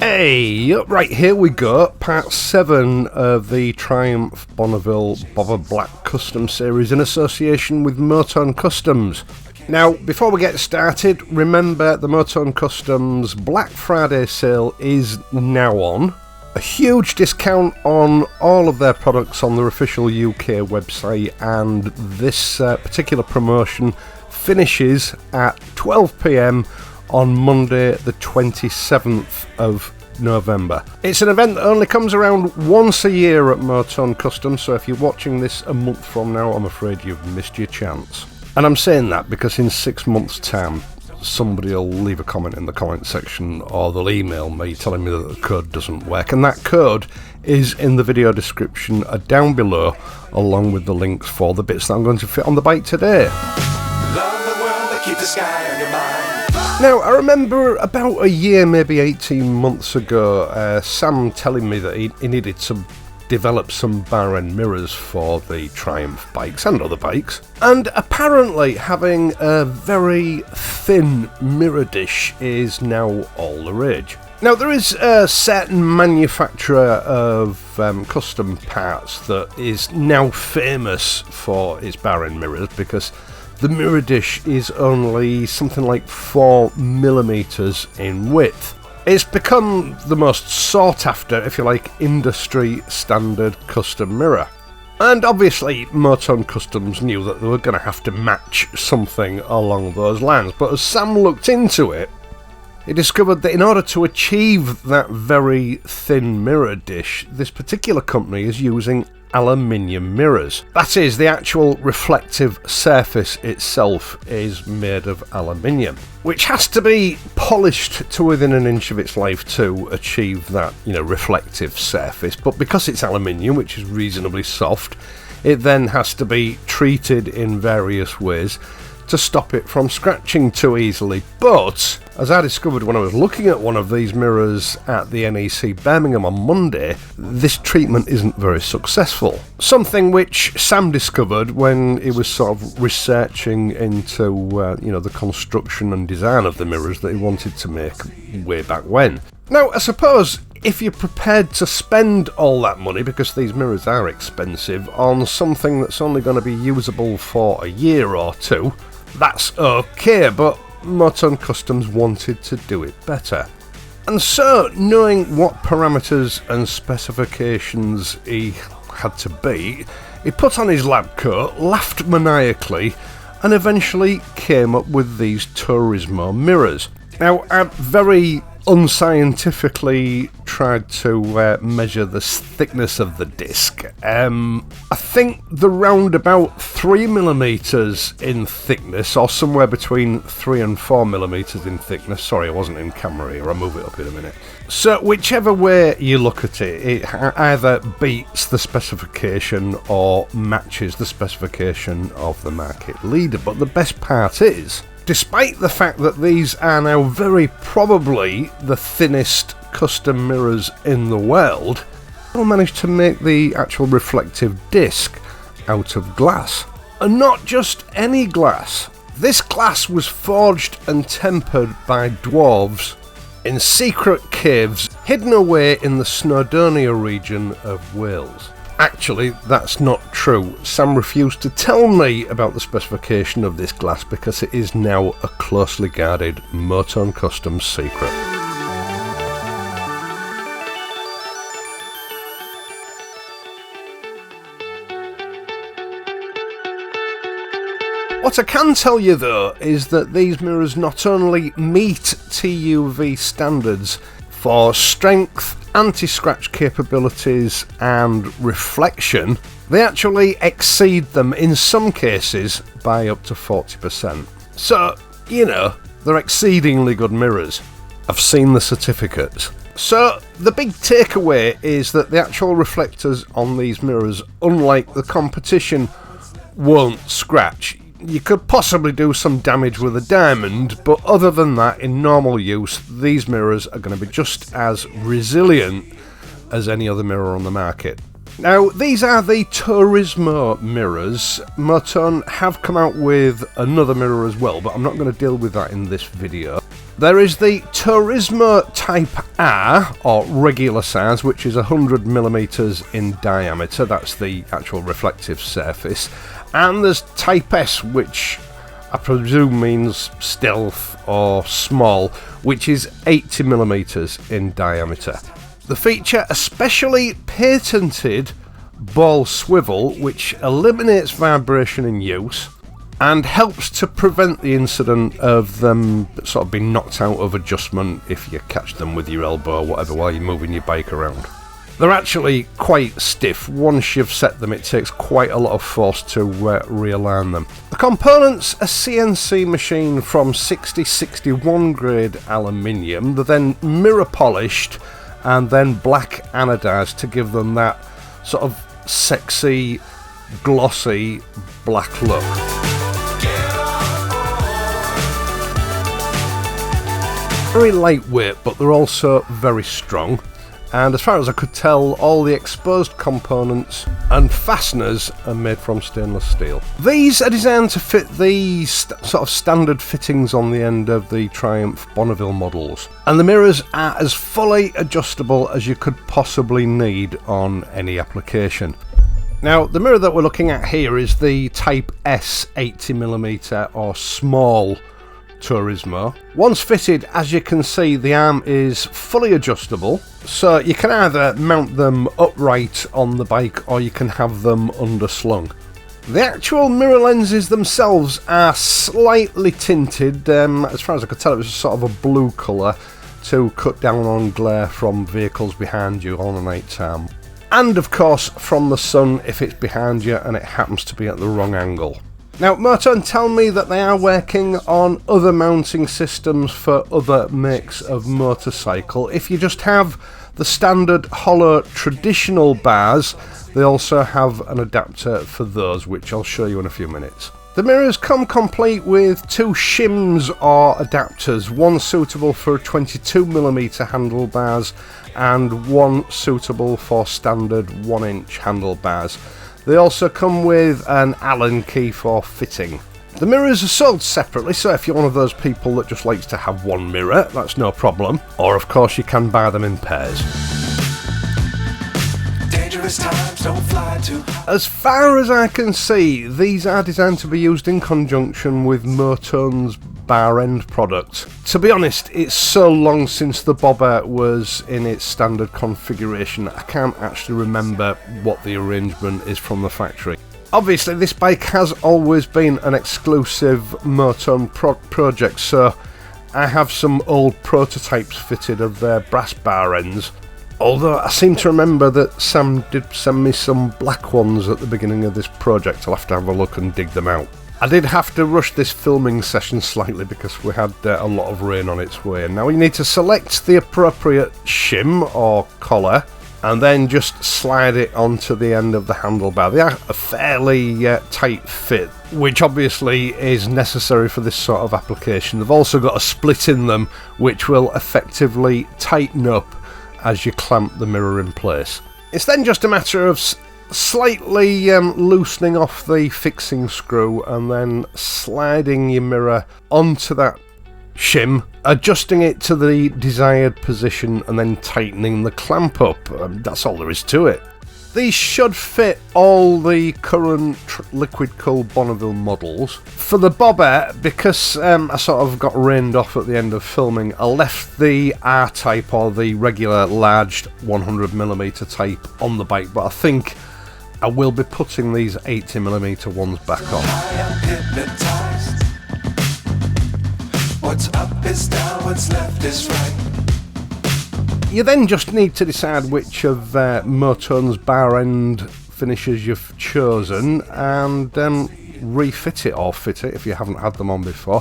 Hey, right, here we go, part 7 of the Triumph Bonneville Bother Black Custom series in association with MOTONE Customs. Now, before we get started, remember the MOTONE Customs Black Friday sale is now on. A huge discount on all of their products on their official UK website, and this particular promotion finishes at 12 PM on Monday the 27th of November. It's an event that only comes around once a year at MOTONE Customs, so if you're watching this a month from now, I'm afraid you've missed your chance. And I'm saying that because in 6 months' time, somebody will leave a comment in the comment section or they'll email me telling me that the code doesn't work, and that code is in the video description down below, along with the links for the bits that I'm going to fit on the bike today. Love the world, but keep the sky on your mind. Now, I remember about a year, maybe 18 months ago, Sam telling me that he needed to develop some bar end mirrors for the Triumph bikes and other bikes. And apparently having a very thin mirror dish is now all the rage. Now, there is a certain manufacturer of custom parts that is now famous for its bar end mirrors because the mirror dish is only something like 4mm in width. It's become the most sought after, if you like, industry standard custom mirror. And obviously MOTONE Customs knew that they were going to have to match something along those lines, but as Sam looked into it, he discovered that in order to achieve that very thin mirror dish, this particular company is using aluminium mirrors. That is, the actual reflective surface itself is made of aluminium, which has to be polished to within an inch of its life to achieve that, reflective surface. But because it's aluminium, which is reasonably soft, it then has to be treated in various ways to stop it from scratching too easily. But as I discovered when I was looking at one of these mirrors at the NEC Birmingham on Monday, this treatment isn't very successful. Something which Sam discovered when he was sort of researching into the construction and design of the mirrors that he wanted to make way back when. Now, I suppose if you're prepared to spend all that money, because these mirrors are expensive, on something that's only going to be usable for a year or two, that's okay, but MOTONE Customs wanted to do it better. And so, knowing what parameters and specifications he had to beat, he put on his lab coat, laughed maniacally, and eventually came up with these Tourismo mirrors. Now, I very unscientifically tried to measure the thickness of the disc. I think they're round about 3mm in thickness, or somewhere between 3 and 4mm in thickness. Sorry, I wasn't in camera here, I'll move it up in a minute. So whichever way you look at it, it either beats the specification or matches the specification of the market leader. But the best part is, despite the fact that these are now very probably the thinnest custom mirrors in the world, people managed to make the actual reflective disc out of glass. And not just any glass. This glass was forged and tempered by dwarves in secret caves hidden away in the Snowdonia region of Wales. Actually, that's not true. Sam refused to tell me about the specification of this glass because it is now a closely guarded MOTONE Customs secret. What I can tell you though is that these mirrors not only meet TUV standards for strength, anti-scratch capabilities and reflection, they actually exceed them in some cases by up to 40%. So, they're exceedingly good mirrors. I've seen the certificates. So, the big takeaway is that the actual reflectors on these mirrors, unlike the competition, won't scratch. You could possibly do some damage with a diamond, but other than that, in normal use, these mirrors are going to be just as resilient as any other mirror on the market. Now, these are the Tourismo mirrors. MOTONE have come out with another mirror as well, but I'm not going to deal with that in this video. There is the Turismo Type R, or regular size, which is 100mm in diameter. That's the actual reflective surface. And there's Type S, which I presume means stealth or small, which is 80mm in diameter. They feature a specially patented ball swivel, which eliminates vibration in use and helps to prevent the incident of them sort of being knocked out of adjustment if you catch them with your elbow or whatever while you're moving your bike around. They're actually quite stiff. Once you've set them, it takes quite a lot of force to realign them. The components are CNC machined from 6061 grade aluminium. They're then mirror polished and then black anodized to give them that sort of sexy, glossy black look. Very lightweight, but they're also very strong. And as far as I could tell, all the exposed components and fasteners are made from stainless steel. These are designed to fit the sort of standard fittings on the end of the Triumph Bonneville models. And the mirrors are as fully adjustable as you could possibly need on any application. Now, the mirror that we're looking at here is the Type S 80mm or small Turismo. Once fitted, as you can see, the arm is fully adjustable, so you can either mount them upright on the bike or you can have them underslung. The actual mirror lenses themselves are slightly tinted. As far as I could tell, it was sort of a blue colour to cut down on glare from vehicles behind you on a night time. And of course from the sun if it's behind you and it happens to be at the wrong angle. Now, MOTONE tell me that they are working on other mounting systems for other makes of motorcycle. If you just have the standard hollow traditional bars, they also have an adapter for those, which I'll show you in a few minutes. The mirrors come complete with two shims or adapters, one suitable for 22mm handlebars and one suitable for standard 1-inch handlebars. They also come with an Allen key for fitting. The mirrors are sold separately, so if you're one of those people that just likes to have one mirror, that's no problem. Or of course you can buy them in pairs. Dangerous times don't fly too high. As far as I can see, these are designed to be used in conjunction with MOTONE's bar end product. To be honest, it's so long since the bobber was in its standard configuration, I can't actually remember what the arrangement is from the factory. Obviously, this bike has always been an exclusive MOTONE project, so I have some old prototypes fitted of their brass bar ends. Although I seem to remember that Sam did send me some black ones at the beginning of this project. I'll have to have a look and dig them out. I did have to rush this filming session slightly because we had a lot of rain on its way. Now you need to select the appropriate shim or collar and then just slide it onto the end of the handlebar. They are a fairly tight fit, which obviously is necessary for this sort of application. They've also got a split in them which will effectively tighten up as you clamp the mirror in place. It's then just a matter of slightly loosening off the fixing screw and then sliding your mirror onto that shim, adjusting it to the desired position and then tightening the clamp up. That's all there is to it. These should fit all the current liquid cooled Bonneville models. For the bobber, because I sort of got rained off at the end of filming, I left the R-type or the regular large 100mm type on the bike, but I think I will be putting these 80mm ones back on. I am hypnotized. What's up is down, what's left is right. You then just need to decide which of MOTONE's bar end finishes you've chosen and refit it or fit it if you haven't had them on before.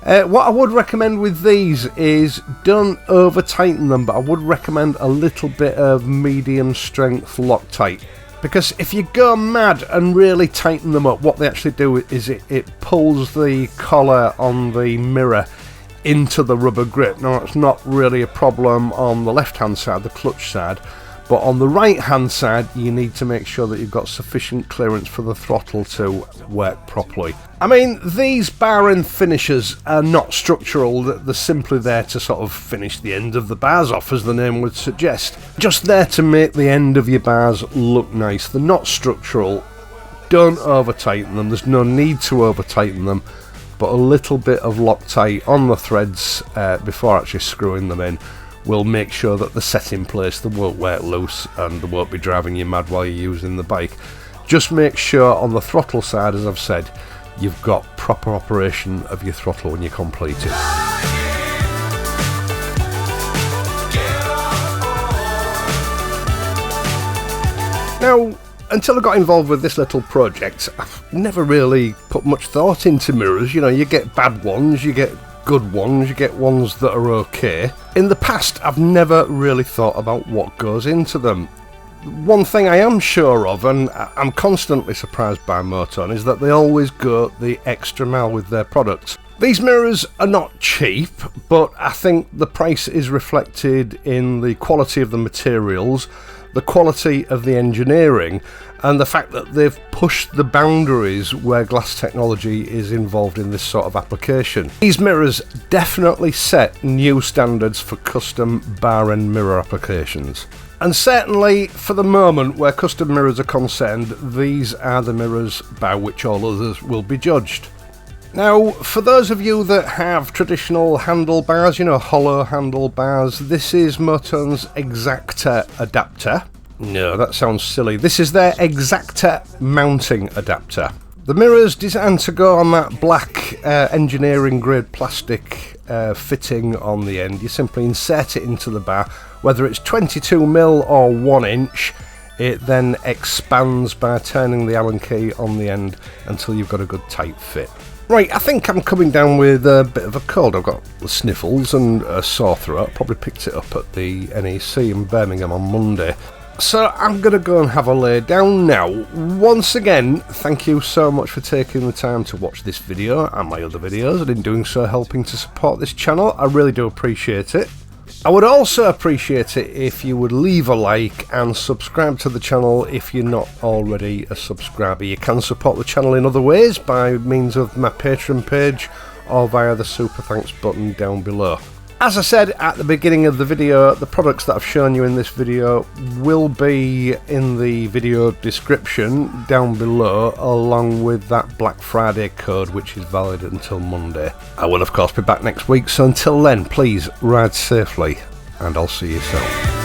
What I would recommend with these is don't over tighten them, but I would recommend a little bit of medium strength Loctite. Because if you go mad and really tighten them up, what they actually do is it pulls the collar on the mirror into the rubber grip. Now, it's not really a problem on the left hand side, the clutch side, But on the right hand side, you need to make sure that you've got sufficient clearance for the throttle to work properly. I mean, these bar end finishers are not structural, they're simply there to sort of finish the end of the bars off, as the name would suggest. Just there to make the end of your bars look nice. They're not structural. Don't over tighten them, there's no need to over tighten them, but a little bit of Loctite on the threads before actually screwing them in will make sure that they're set in place, they won't work loose and they won't be driving you mad while you're using the bike. Just make sure on the throttle side, as I've said, you've got proper operation of your throttle when you complete it. Now, until I got involved with this little project, I've never really put much thought into mirrors. You know, you get bad ones, you get good ones, you get ones that are okay. In the past, I've never really thought about what goes into them. One thing I am sure of, and I'm constantly surprised by Motone, is that they always go the extra mile with their products. These mirrors are not cheap, but I think the price is reflected in the quality of the materials, the quality of the engineering, and the fact that they've pushed the boundaries where glass technology is involved in this sort of application. These mirrors definitely set new standards for custom bar and mirror applications. And certainly, for the moment, where custom mirrors are concerned, these are the mirrors by which all others will be judged. Now, for those of you that have traditional handlebars, you know, hollow handlebars, this is Motone's Exacta adapter. No, that sounds silly. This is their Exacta mounting adapter. The mirror's designed to go on that black engineering grade plastic fitting on the end. You simply insert it into the bar, whether it's 22mm or 1 inch. It then expands by turning the Allen key on the end until you've got a good tight fit. Right, I think I'm coming down with a bit of a cold. I've got the sniffles and a sore throat. Probably picked it up at the NEC in Birmingham on Monday. So I'm going to go and have a lay down now. Once again, thank you so much for taking the time to watch this video and my other videos, and in doing so helping to support this channel. I really do appreciate it. I would also appreciate it if you would leave a like and subscribe to the channel if you're not already a subscriber. You can support the channel in other ways by means of my Patreon page or via the super thanks button down below. As I said at the beginning of the video, the products that I've shown you in this video will be in the video description down below, along with that Black Friday code which is valid until Monday. I will of course be back next week, so until then please ride safely and I'll see you soon.